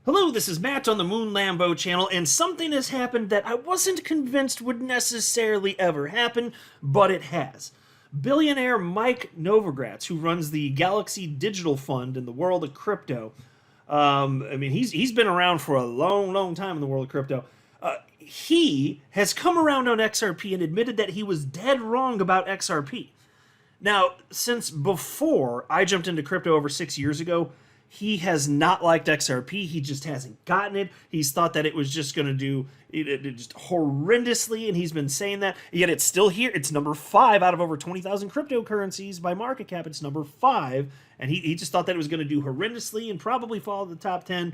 Hello, this is Matt on the Moon Lambo channel, and something has happened that I wasn't convinced would necessarily ever happen, but it has. Billionaire Mike Novogratz, who runs the Galaxy Digital Fund in the world of crypto, he's been around for a long time in the world of crypto. He has come around on XRP and admitted that he was dead wrong about XRP. Now, since before I jumped into crypto over 6 years ago, he has not liked XRP. He just hasn't gotten it. He's thought that it was just going to do it just horrendously, and he's been saying that. Yet it's still here. It's number 5 out of over 20,000 cryptocurrencies by market cap. It's number 5, and he just thought that it was going to do horrendously and probably fall to the top 10.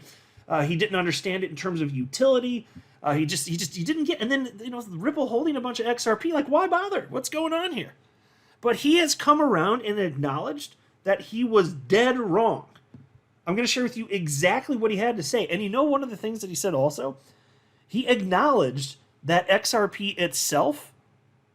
He didn't understand it in terms of utility. He didn't get. And then Ripple holding a bunch of XRP. Like, why bother? What's going on here? But he has come around and acknowledged that he was dead wrong. I'm going to share with you exactly what he had to say. And one of the things that he said also, he acknowledged that XRP itself,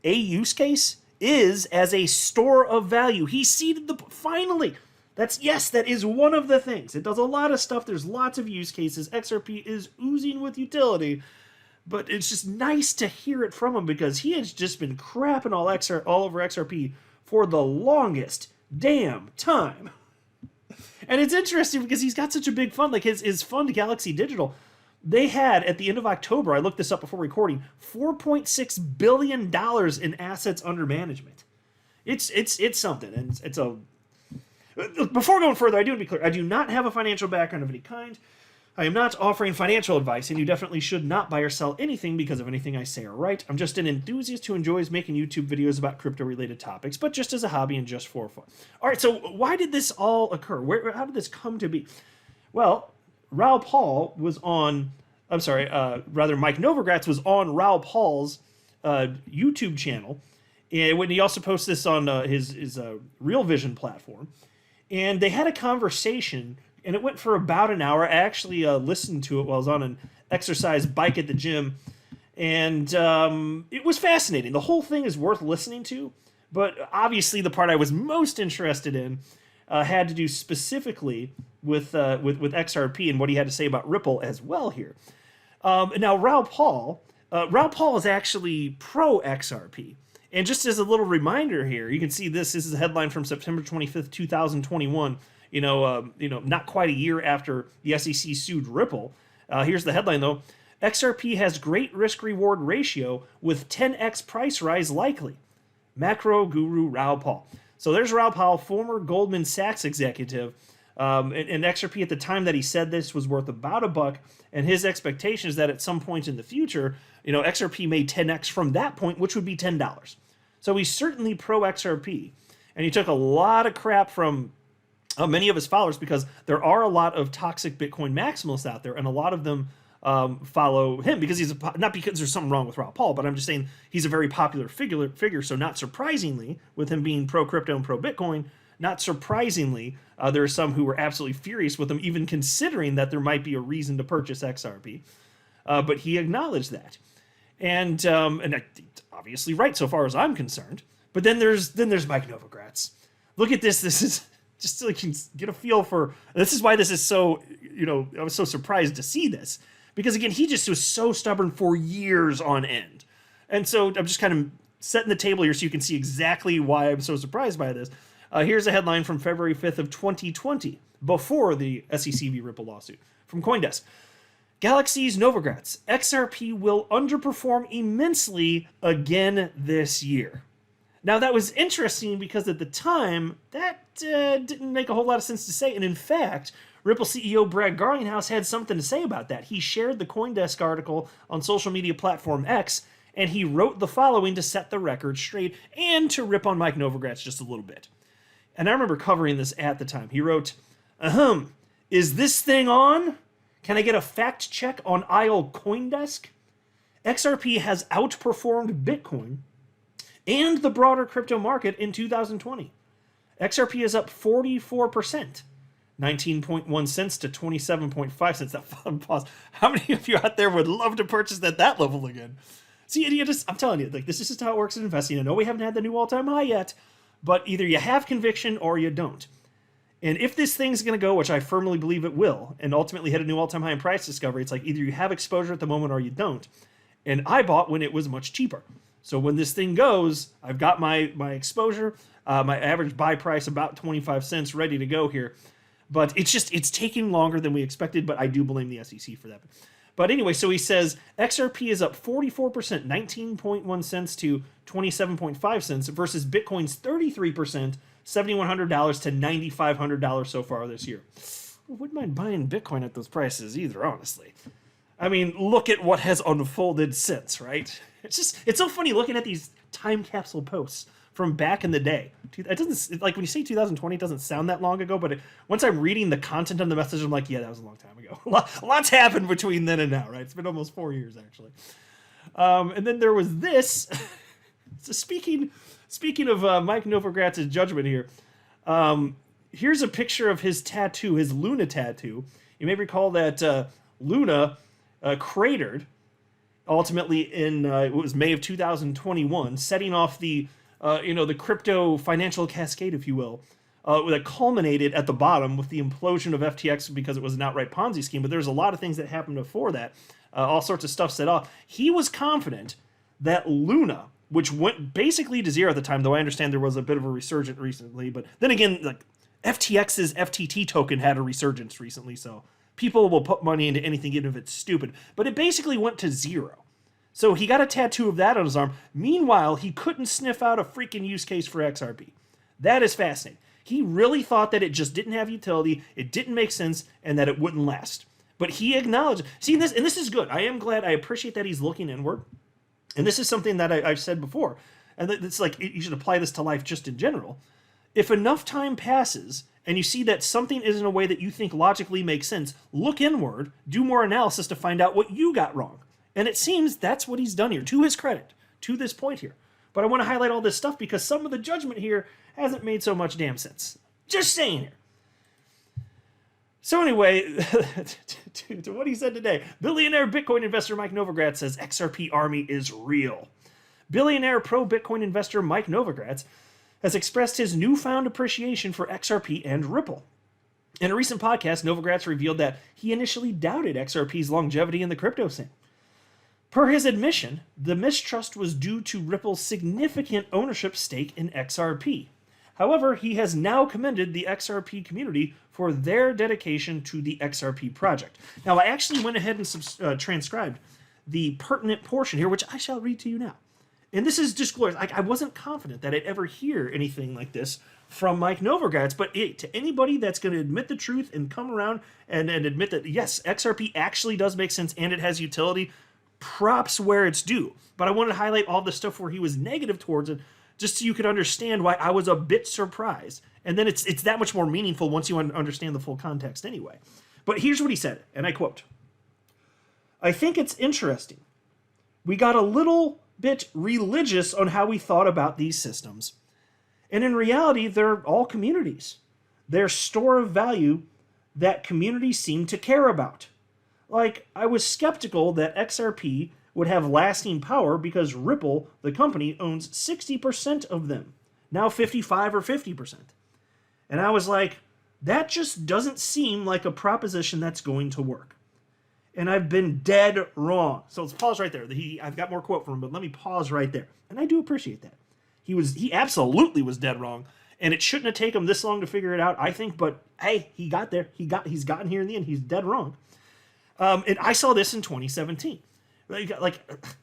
a use case, is as a store of value. He seeded finally. That is one of the things. It does a lot of stuff. There's lots of use cases. XRP is oozing with utility. But it's just nice to hear it from him because he has just been crapping all over XRP for the longest damn time. And it's interesting because he's got such a big fund. Like his fund, Galaxy Digital, they had, at the end of October, I looked this up before recording, $4.6 billion in assets under management. It's something. And it's a... Before going further, I do want to be clear. I do not have a financial background of any kind. I am not offering financial advice, and you definitely should not buy or sell anything because of anything I say or write. I'm just an enthusiast who enjoys making YouTube videos about crypto-related topics, but just as a hobby and just for fun. All right, so why did this all occur? How did this come to be? Well, Mike Novogratz was on Raoul Pal's YouTube channel, and when he also posts this on his Real Vision platform, and they had a conversation. And it went for about an hour. I actually listened to it while I was on an exercise bike at the gym. And it was fascinating. The whole thing is worth listening to. But obviously the part I was most interested in had to do specifically with XRP and what he had to say about Ripple as well here. Now, Raoul Pal is actually pro-XRP. And just as a little reminder here, you can see this is a headline from September 25th, 2021. Not quite a year after the SEC sued Ripple. Here's the headline, though. XRP has great risk-reward ratio with 10x price rise likely. Macro guru Raoul Pal. So there's Raoul Pal, former Goldman Sachs executive. And XRP at the time that he said this was worth about $1. And his expectation is that at some point in the future, XRP made 10x from that point, which would be $10. So he's certainly pro-XRP. And he took a lot of crap from many of his followers because there are a lot of toxic Bitcoin maximalists out there, and a lot of them follow him because not because there's something wrong with Raoul Pal, but I'm just saying he's a very popular figure. So not surprisingly, with him being pro-crypto and pro-Bitcoin, not surprisingly, there are some who were absolutely furious with him, even considering that there might be a reason to purchase XRP. But he acknowledged that, and obviously right so far as I'm concerned. But then there's Mike Novogratz. Look at this. This is just so you can get a feel for. This is why this is so. I was so surprised to see this because again, he just was so stubborn for years on end, and so I'm just kind of setting the table here so you can see exactly why I'm so surprised by this. Here's a headline from February 5th of 2020, before the SEC v. Ripple lawsuit, from CoinDesk. Galaxy's Novogratz, XRP will underperform immensely again this year. Now, that was interesting because at the time, that didn't make a whole lot of sense to say. And in fact, Ripple CEO Brad Garlinghouse had something to say about that. He shared the CoinDesk article on social media platform X, and he wrote the following to set the record straight and to rip on Mike Novogratz just a little bit. And I remember covering this at the time. He wrote, is this thing on? Can I get a fact check on aisle CoinDesk? XRP has outperformed Bitcoin and the broader crypto market in 2020. XRP is up 44%, 19.1 cents to 27.5 cents. That fun pause. How many of you out there would love to purchase at that level again? See, I'm telling you, this is just how it works in investing. I know we haven't had the new all-time high yet, but either you have conviction or you don't. And if this thing's going to go, which I firmly believe it will, and ultimately hit a new all-time high in price discovery, it's like either you have exposure at the moment or you don't. And I bought when it was much cheaper. So when this thing goes, I've got my exposure, my average buy price about 25 cents ready to go here. But it's taking longer than we expected, but I do blame the SEC for that. But anyway, so he says XRP is up 44%, 19.1 cents to 27.5 cents versus Bitcoin's 33%, $7,100 to $9,500 so far this year. I wouldn't mind buying Bitcoin at those prices either, honestly. I mean, look at what has unfolded since, right? It's so funny looking at these time capsule posts from back in the day. It doesn't, like when you say 2020, it doesn't sound that long ago, but once I'm reading the content of the message, I'm like, yeah, that was a long time ago. Lots happened between then and now, right? It's been almost 4 years, actually. And then there was this. So speaking of Mike Novogratz's judgment here, here's a picture of his tattoo, his Luna tattoo. You may recall that Luna cratered ultimately in it was May of 2021, setting off the the crypto financial cascade, if you will, that culminated at the bottom with the implosion of FTX because it was an outright Ponzi scheme. But there's a lot of things that happened before that, all sorts of stuff set off. He was confident that Luna, which went basically to zero at the time, though I understand there was a bit of a resurgence recently. But then again, like FTX's FTT token had a resurgence recently, so people will put money into anything even if it's stupid. But it basically went to zero. So he got a tattoo of that on his arm. Meanwhile, he couldn't sniff out a freaking use case for XRP. That is fascinating. He really thought that it just didn't have utility, it didn't make sense, and that it wouldn't last. But he acknowledged, see this, and this is good. I am glad, I appreciate that he's looking inward. And this is something that I've said before. And it's like, you should apply this to life just in general. If enough time passes and you see that something isn't a way that you think logically makes sense, look inward, do more analysis to find out what you got wrong. And it seems that's what he's done here, to his credit, to this point here. But I want to highlight all this stuff because some of the judgment here hasn't made so much damn sense. Just saying here. So anyway, to what he said today, billionaire Bitcoin investor Mike Novogratz says XRP army is real. Billionaire pro-Bitcoin investor Mike Novogratz has expressed his newfound appreciation for XRP and Ripple. In a recent podcast, Novogratz revealed that he initially doubted XRP's longevity in the crypto scene. Per his admission, the mistrust was due to Ripple's significant ownership stake in XRP. However, he has now commended the XRP community for their dedication to the XRP project. Now, I actually went ahead and transcribed the pertinent portion here, which I shall read to you now. And this is just glorious. I wasn't confident that I'd ever hear anything like this from Mike Novogratz, but to anybody that's going to admit the truth and come around and admit that, yes, XRP actually does make sense and it has utility, props where it's due. But I wanted to highlight all the stuff where he was negative towards it, just so you could understand why I was a bit surprised. And then it's that much more meaningful once you understand the full context anyway. But here's what he said, and I quote, "I think it's interesting. We got a little bit religious on how we thought about these systems. And in reality, they're all communities. They're store of value that communities seem to care about. Like, I was skeptical that XRP would have lasting power because Ripple, the company, owns 60% of them. Now 55 or 50%. And I was like, that just doesn't seem like a proposition that's going to work. And I've been dead wrong." So let's pause right there. I've got more quote from him, but let me pause right there. And I do appreciate that. He absolutely was dead wrong. And it shouldn't have taken him this long to figure it out, I think. But hey, he got there. He's gotten here in the end. He's dead wrong. And I saw this in 2017. Like,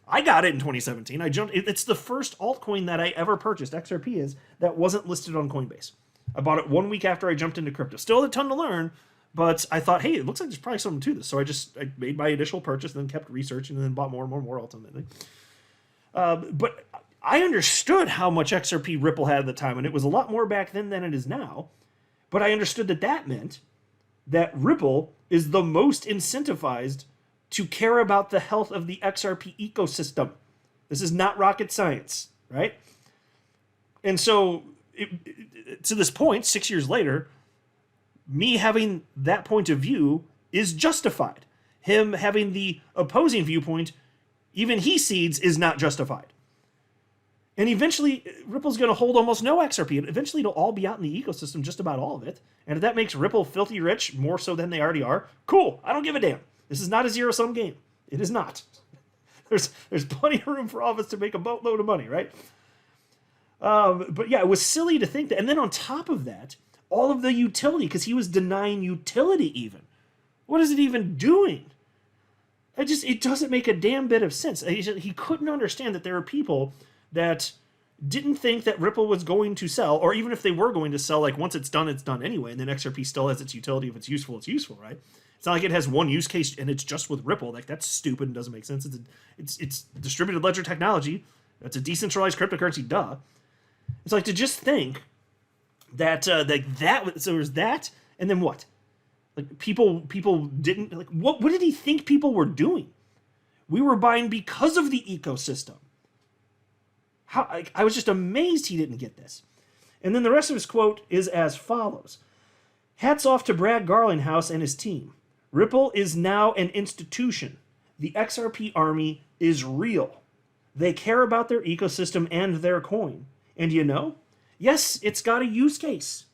I got it in 2017. It's the first altcoin that I ever purchased, XRP is, that wasn't listed on Coinbase. I bought it 1 week after I jumped into crypto. Still a ton to learn, but I thought, hey, it looks like there's probably something to this. So I made my initial purchase, then kept researching, and then bought more and more ultimately. But I understood how much XRP Ripple had at the time, and it was a lot more back then than it is now. But I understood that meant that Ripple is the most incentivized to care about the health of the XRP ecosystem. This is not rocket science, right? And so, to this point, 6 years later, me having that point of view is justified. Him having the opposing viewpoint, even he cedes, is not justified. And eventually, Ripple's going to hold almost no XRP. And eventually, it'll all be out in the ecosystem, just about all of it. And if that makes Ripple filthy rich, more so than they already are, cool. I don't give a damn. This is not a zero-sum game. It is not. There's plenty of room for all of us to make a boatload of money, right? But yeah, it was silly to think that. And then on top of that, all of the utility, because he was denying utility even. What is it even doing? It doesn't make a damn bit of sense. He couldn't understand that there are people that didn't think that Ripple was going to sell, or even if they were going to sell, like once it's done anyway, and then XRP still has its utility. If it's useful, right? It's not like it has one use case and it's just with Ripple. Like, that's stupid and doesn't make sense. It's distributed ledger technology. It's a decentralized cryptocurrency, duh. It's like to just think that so there's that, and then what? Like people didn't, like, what did he think people were doing? We were buying because of the ecosystem. I was just amazed he didn't get this. And then the rest of his quote is as follows. Hats off to Brad Garlinghouse and his team. Ripple is now an institution. The XRP army is real. They care about their ecosystem and their coin. And you know, yes, it's got a use case.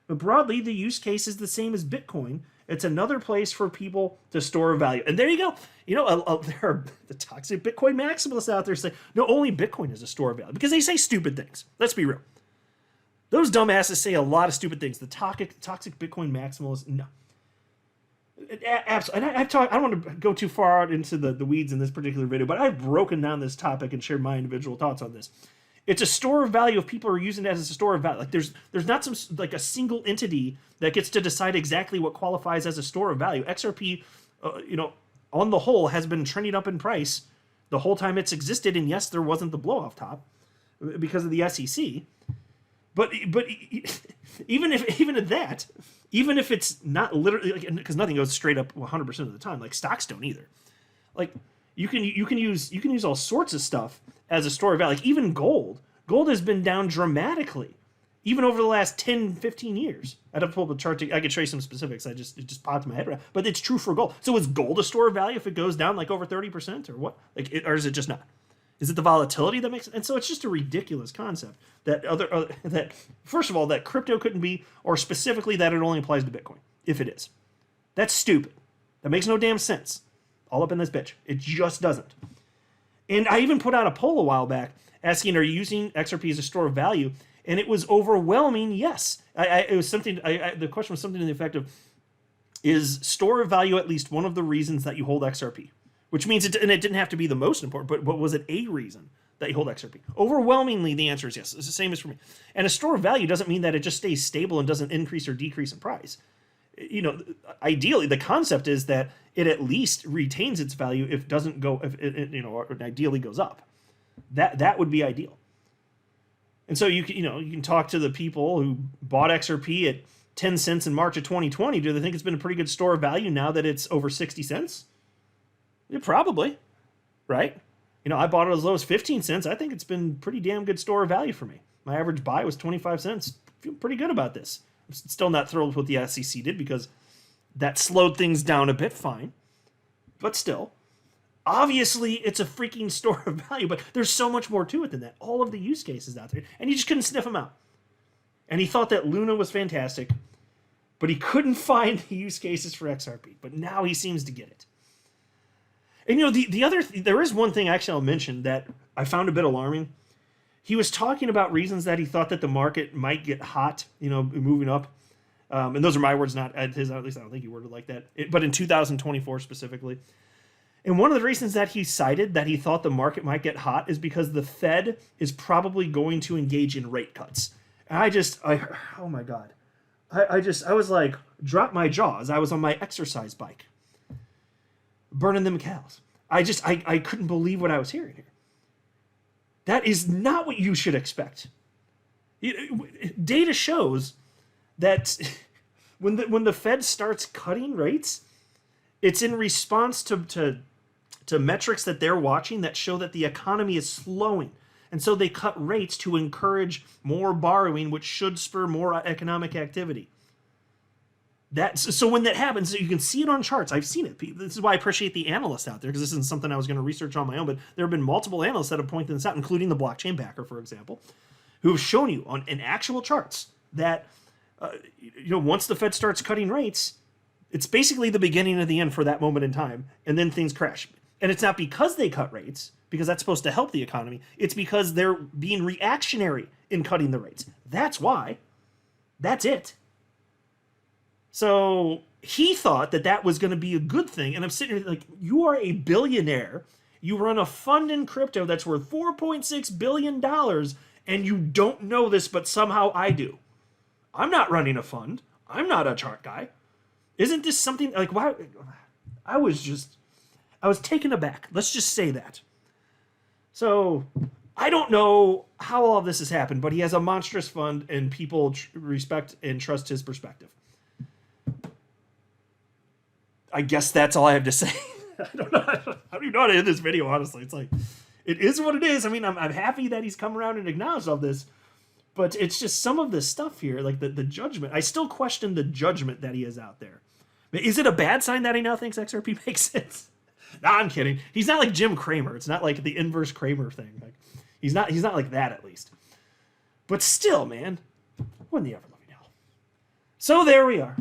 But broadly, the use case is the same as Bitcoin. It's another place for people to store value. And there you go. You know, there are the toxic Bitcoin maximalists out there say, no, only Bitcoin is a store of value. Because they say stupid things. Let's be real. Those dumbasses say a lot of stupid things. The toxic Bitcoin maximalists, no. Absolutely. And I don't want to go too far out into the weeds in this particular video, but I've broken down this topic and shared my individual thoughts on this. It's a store of value if people are using it as a store of value. Like there's not some like a single entity that gets to decide exactly what qualifies as a store of value. XRP, on the whole, has been trending up in price the whole time it's existed. And yes, there wasn't the blow off top because of the SEC. But even if it's not literally, because nothing goes straight up 100% of the time, like stocks don't either. Like you can use all sorts of stuff as a store of value. Like even gold has been down dramatically, even over the last 10, 15 years. I'd have to pull up a chart. I could show you some specifics. It just popped in my head right. But it's true for gold. So is gold a store of value if it goes down like over 30% or what? Or is it just not? Is it the volatility that makes it? And so it's just a ridiculous concept that first of all, that crypto couldn't be, or specifically that it only applies to Bitcoin, if it is. That's stupid. That makes no damn sense. All up in this bitch. It just doesn't. And I even put out a poll a while back asking, are you using XRP as a store of value? And it was overwhelming yes. It was something. The question was something to the effect of, is store of value at least one of the reasons that you hold XRP? Which means it didn't have to be the most important, but was it a reason that you hold XRP? Overwhelmingly, the answer is yes. It's the same as for me. And a store of value doesn't mean that it just stays stable and doesn't increase or decrease in price. Ideally, the concept is that it at least retains its value if it doesn't go, if it, or ideally goes up. That would be ideal. And so you can talk to the people who bought XRP at 10 cents in March of 2020. Do they think it's been a pretty good store of value now that it's over 60 cents? Yeah, probably, right? I bought it as low as 15 cents. I think it's been pretty damn good store of value for me. My average buy was 25 cents. I feel pretty good about this. I'm still not thrilled with what the SEC did because that slowed things down a bit, fine. But still, obviously it's a freaking store of value, but there's so much more to it than that. All of the use cases out there, and you just couldn't sniff them out. And he thought that Luna was fantastic, but he couldn't find the use cases for XRP. But now he seems to get it. And there is one thing actually I'll mention that I found a bit alarming. He was talking about reasons that he thought that the market might get hot, moving up. And those are my words, not his. At least I don't think he worded it like that. But in 2024 specifically. And one of the reasons that he cited that he thought the market might get hot is because the Fed is probably going to engage in rate cuts. And oh my God. I was like, drop my jaw as I was on my exercise bike. Burning them cows. I couldn't believe what I was hearing here. That is not what you should expect. Data shows that when the Fed starts cutting rates, it's in response to metrics that they're watching that show that the economy is slowing. And so they cut rates to encourage more borrowing, which should spur more economic activity. So when that happens, you can see it on charts. I've seen it. This is why I appreciate the analysts out there, because this isn't something I was going to research on my own, but there have been multiple analysts that have pointed this out, including the blockchain backer, for example, who have shown you in actual charts that once the Fed starts cutting rates, it's basically the beginning of the end for that moment in time, and then things crash. And it's not because they cut rates, because that's supposed to help the economy. It's because they're being reactionary in cutting the rates. That's why. That's it. So he thought that was going to be a good thing. And I'm sitting here like, you are a billionaire. You run a fund in crypto that's worth $4.6 billion, and you don't know this, but somehow I do. I'm not running a fund. I'm not a chart guy. Isn't this something like, why? I was taken aback. Let's just say that. So I don't know how all of this has happened, but he has a monstrous fund and people respect and trust his perspective. I guess that's all I have to say. I don't even know how to end this video, honestly. It's like, it is what it is. I mean, I'm happy that he's come around and acknowledged all this, but it's just some of the stuff here, like the judgment. I still question the judgment that he has out there. Is it a bad sign that he now thinks XRP makes sense? Nah, I'm kidding. He's not like Jim Cramer. It's not like the inverse Cramer thing. Like, he's not like that, at least. But still, man, when the ever-loving hell. So there we are.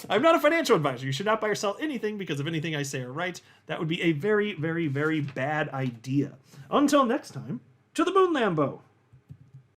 I'm not a financial advisor. You should not buy or sell anything because of anything I say or write. That would be a very, very, very bad idea. Until next time, to the moon, Lambo.